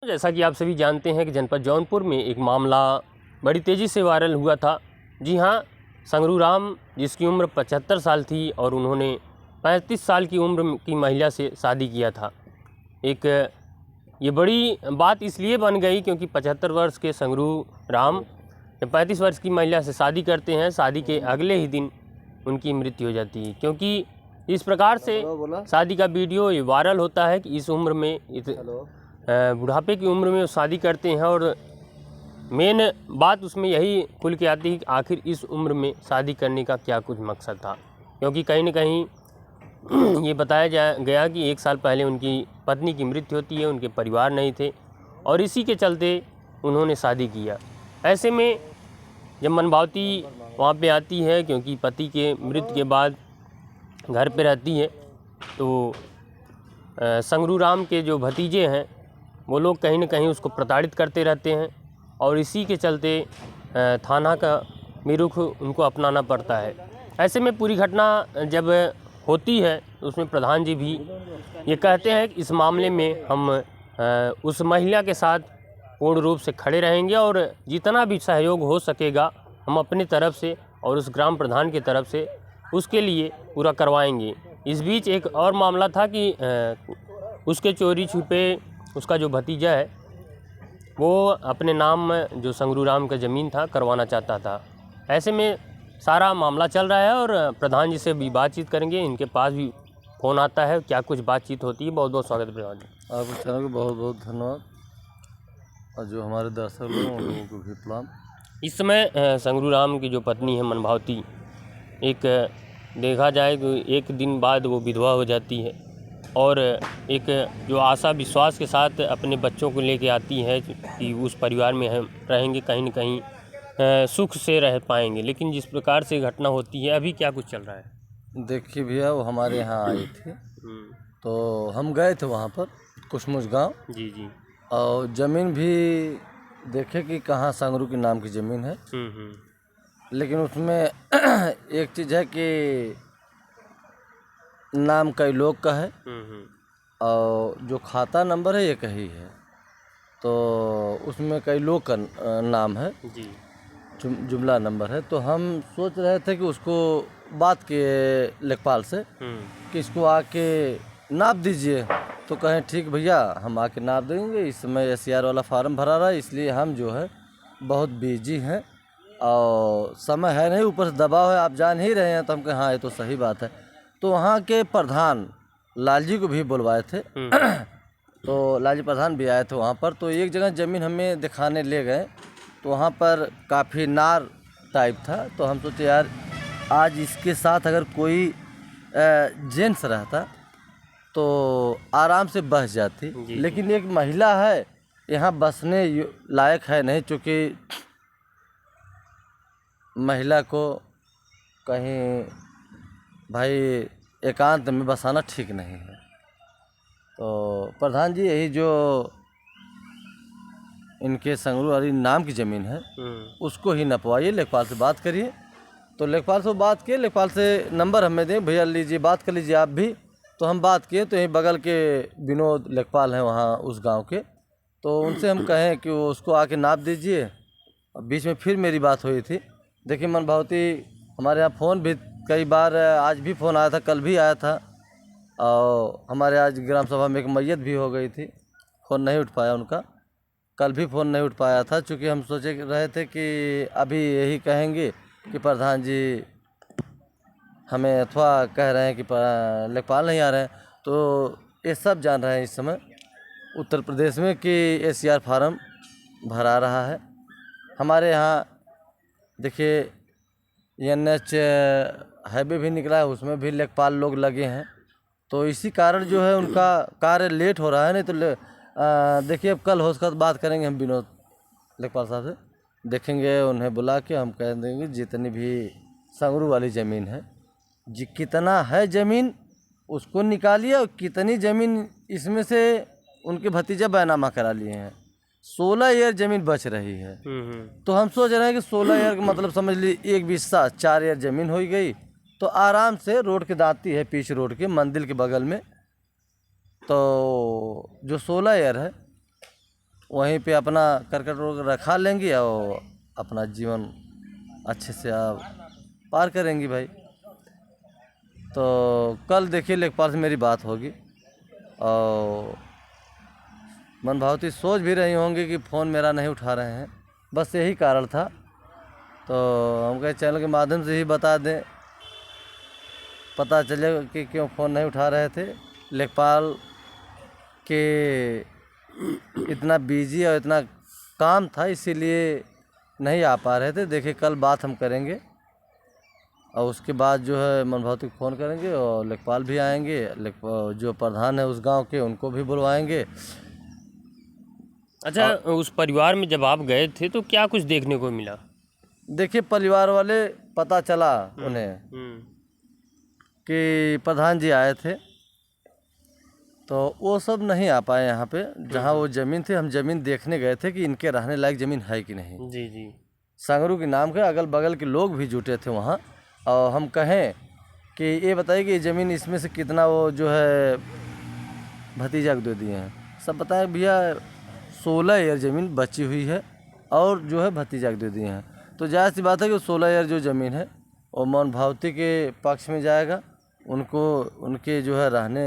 जैसा कि आप सभी जानते हैं कि जनपद जौनपुर में एक मामला बड़ी तेज़ी से वायरल हुआ था। जी हाँ, संगरू राम जिसकी उम्र 75 साल थी और उन्होंने 35 साल की उम्र की महिला से शादी किया था। एक ये बड़ी बात इसलिए बन गई क्योंकि 75 वर्ष के संगरू राम 35 वर्ष की महिला से शादी करते हैं। शादी के अगले ही दिन उनकी मृत्यु हो जाती है। क्योंकि इस प्रकार से शादी का वीडियो ये वायरल होता है कि इस उम्र में बुढ़ापे की उम्र में वो शादी करते हैं। और मेन बात उसमें यही खुल के आती है कि आखिर इस उम्र में शादी करने का क्या कुछ मकसद था। क्योंकि कहीं न कहीं ये बताया गया कि 1 साल पहले उनकी पत्नी की मृत्यु होती है, उनके परिवार नहीं थे और इसी के चलते उन्होंने शादी किया। ऐसे में जब मनभावती वहाँ पे आती है, क्योंकि पति के मृत्यु के बाद घर पे रहती है, तो संगरू राम के जो भतीजे हैं वो लोग कहीं न कहीं उसको प्रताड़ित करते रहते हैं और इसी के चलते थाना का भी रुख उनको अपनाना पड़ता है। ऐसे में पूरी घटना जब होती है तो उसमें प्रधान जी भी ये कहते हैं कि इस मामले में हम उस महिला के साथ पूर्ण रूप से खड़े रहेंगे और जितना भी सहयोग हो सकेगा हम अपनी तरफ से और उस ग्राम प्रधान की तरफ से उसके लिए पूरा करवाएंगे। इस बीच एक और मामला था कि उसके चोरी छुपे उसका जो भतीजा है वो अपने नाम जो संगरू राम का ज़मीन था करवाना चाहता था। ऐसे में सारा मामला चल रहा है और प्रधान जी से भी बातचीत करेंगे। इनके पास भी फ़ोन आता है, क्या कुछ बातचीत होती है। बहुत बहुत स्वागत है प्रधान जी। आपके चैनल को बहुत बहुत धन्यवाद और जो हमारे दर्शक लोग हैं उन लोगों को भी प्रणाम। इस समय संगरू राम की जो पत्नी है मनभावती, एक देखा जाए तो एक दिन बाद वो विधवा हो जाती है और एक जो आशा विश्वास के साथ अपने बच्चों को लेके आती है कि उस परिवार में हम रहेंगे, कहीं न कहीं सुख से रह पाएंगे। लेकिन जिस प्रकार से घटना होती है, अभी क्या कुछ चल रहा है? देखिए भैया, वो हमारे यहाँ आई थी तो हम गए थे वहाँ पर कुशमुश गाँव। जी जी। और ज़मीन भी देखे कि कहाँ संगरू के नाम की ज़मीन है। लेकिन उसमें एक चीज़ है कि नाम कई लोग का है और जो खाता नंबर है एक ही है, तो उसमें कई लोग का नाम है जी। जुमला नंबर है। तो हम सोच रहे थे कि उसको बात किए लेखपाल से कि इसको आके नाप दीजिए। तो कहें ठीक भैया, हम आके नाप देंगे। इस समय SCR वाला फार्म भरा रहा है, इसलिए हम जो है बहुत बिजी हैं और समय है नहीं, ऊपर से दबाव है, आप जान ही रहे हैं। तो हम कहें हाँ, ये तो सही बात है। तो वहाँ के प्रधान लालजी को भी बुलवाए थे तो लालजी प्रधान भी आए थे वहाँ पर। तो एक जगह ज़मीन हमें दिखाने ले गए तो वहाँ पर काफ़ी नार टाइप था। तो हम सोचे यार आज इसके साथ अगर कोई जेंट्स रहता तो आराम से बस जाती। लेकिन एक महिला है, यहाँ बसने लायक है नहीं, चूँकि महिला को कहीं भाई एकांत में बसाना ठीक नहीं है। तो प्रधान जी, यही जो इनके संगरू वाली नाम की ज़मीन है उसको ही नपवाइए, लेखपाल से बात करिए। तो लेखपाल से बात किए, लेखपाल से नंबर हमें दें, भैया लीजिए बात कर लीजिए आप भी। तो हम बात किए तो यहीं बगल के विनोद लेखपाल हैं वहाँ उस गांव के, तो उनसे हम कहें कि वो उसको आके नाप दीजिए। बीच में फिर मेरी बात हुई थी। देखिए मनभावती, हमारे यहाँ फ़ोन भी कई बार, आज भी फ़ोन आया था, कल भी आया था और हमारे आज ग्राम सभा में एक मैयत भी हो गई थी, फ़ोन नहीं उठ पाया उनका। कल भी फ़ोन नहीं उठ पाया था, चूँकि हम सोचे रहे थे कि अभी यही कहेंगे कि प्रधान जी हमें अथवा कह रहे हैं कि लेखपाल नहीं आ रहे हैं। तो ये सब जान रहे हैं इस समय उत्तर प्रदेश में कि SCR फार्म भरा रहा है। हमारे यहाँ देखिए NH हाईवे भी निकला है, उसमें भी लेखपाल लोग लगे हैं। तो इसी कारण जो है उनका कार्य लेट हो रहा है। नहीं तो देखिए अब कल हो सकता बात करेंगे हम विनोद लेखपाल साहब से, देखेंगे उन्हें बुला के हम कह देंगे जितनी भी संगरू वाली ज़मीन है, जी कितना है ज़मीन उसको निकालिए और कितनी ज़मीन इसमें से उनके भतीजा बैनामा करा लिए हैं। 16 ईयर ज़मीन बच रही है। तो हम सोच रहे हैं कि 16 ईयर का मतलब समझ लीजिए 1 बिस्सा 4 ईयर ज़मीन हो गई तो आराम से रोड के दाती है, पीछ रोड के मंदिर के बगल में। तो जो 16 ईयर है वहीं पे अपना करकट रखा लेंगी और अपना जीवन अच्छे से आप पार करेंगी भाई। तो कल देखिए लेखपाल से मेरी बात होगी और मन भावती सोच भी रही होंगी कि फ़ोन मेरा नहीं उठा रहे हैं, बस यही कारण था। तो हम कहे चैनल के माध्यम से ही बता दें, पता चले कि क्यों फ़ोन नहीं उठा रहे थे। लेखपाल के इतना बिजी और इतना काम था इसीलिए नहीं आ पा रहे थे। देखिए कल बात हम करेंगे और उसके बाद जो है मन भावती को फ़ोन करेंगे और लेखपाल भी आएंगे, जो प्रधान है उस गांव के उनको भी बुलवाएंगे। अच्छा, उस परिवार में जब आप गए थे तो क्या कुछ देखने को मिला? देखिए परिवार वाले पता चला उन्हें कि प्रधान जी आए थे, तो वो सब नहीं आ पाए यहाँ पे जहाँ वो ज़मीन थी। हम ज़मीन देखने गए थे कि इनके रहने लायक ज़मीन है कि नहीं। जी जी। संगरू के नाम के अगल बगल के लोग भी जुटे थे वहाँ, और हम कहें कि ये बताइए कि ज़मीन इसमें से कितना वो जो है भतीजा को दे दिए हैं। सब बताएं भैया 16 एकड़ ज़मीन बची हुई है और जो है भतीजा को दे दिए हैं। तो जाहिर सी बात है कि 16 एकड़ जो ज़मीन है वो मन भावती के पक्ष में जाएगा। उनको उनके जो है रहने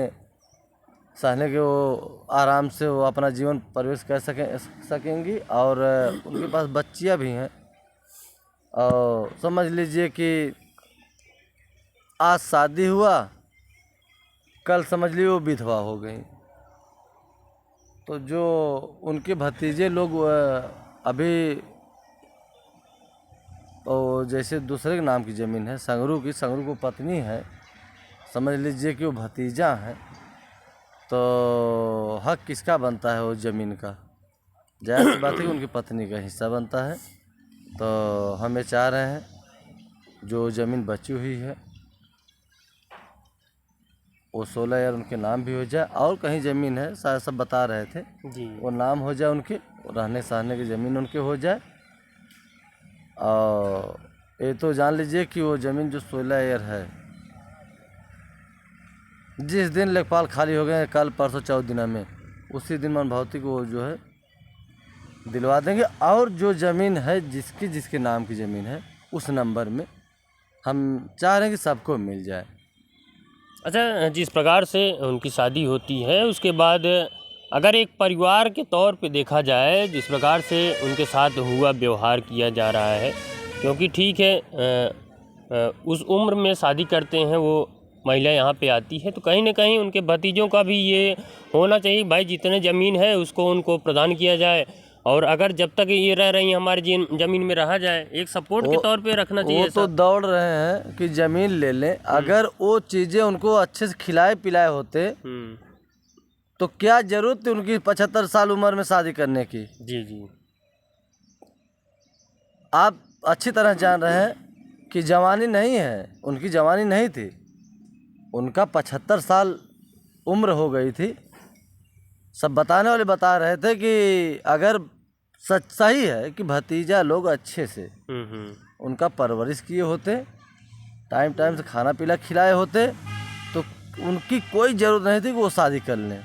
सहने के वो आराम से वो अपना जीवन प्रवेश कर सकेंगी और उनके पास बच्चियाँ भी हैं। और समझ लीजिए कि आज शादी हुआ, कल समझ लीजिए वो विधवा हो गई। तो जो उनके भतीजे लोग अभी और जैसे दूसरे के नाम की ज़मीन है संगरू की, संगरू को पत्नी है, समझ लीजिए कि वो भतीजा है, तो हक किसका बनता है वो ज़मीन का? जाहिर सी बात है कि उनकी पत्नी का हिस्सा बनता है। तो हम ये चाह रहे हैं जो ज़मीन बची हुई है वो 16 एकड़ उनके नाम भी हो जाए, और कहीं ज़मीन है शायद सब बता रहे थे जी। वो नाम हो जाए उनके, रहने सहने की ज़मीन उनके हो जाए। और ये तो जान लीजिए कि वो ज़मीन जो 16 एकड़ है, जिस दिन लेखपाल खाली हो गए कल परसों 14 दिन में, उसी दिन मन भावती को वो जो है दिलवा देंगे। और जो ज़मीन है जिसके नाम की ज़मीन है उस नंबर में हम चाह रहे हैं कि सबको मिल जाए। अच्छा, जिस प्रकार से उनकी शादी होती है उसके बाद अगर एक परिवार के तौर पे देखा जाए, जिस प्रकार से उनके साथ हुआ व्यवहार किया जा रहा है, क्योंकि ठीक है उस उम्र में शादी करते हैं वो महिला यहाँ पे आती है, तो कहीं ना कहीं उनके भतीजों का भी ये होना चाहिए भाई जितने ज़मीन है उसको उनको प्रदान किया जाए, और अगर जब तक ये रह रही हमारी ज़मीन में रहा जाए एक सपोर्ट के तौर पे रखना चाहिए। वो तो दौड़ रहे हैं कि ज़मीन ले लें। अगर वो चीज़ें उनको अच्छे से खिलाए पिलाए होते तो क्या जरूरत थी उनकी 75 साल उम्र में शादी करने की? जी जी। आप अच्छी तरह जान रहे हैं कि जवानी नहीं है, उनकी जवानी नहीं थी, उनका 75 साल उम्र हो गई थी। सब बताने वाले बता रहे थे कि अगर सच सही है कि भतीजा लोग अच्छे से उनका परवरिश किए होते, टाइम टाइम से खाना पीना खिलाए होते, तो उनकी कोई ज़रूरत नहीं थी कि वो शादी कर लें।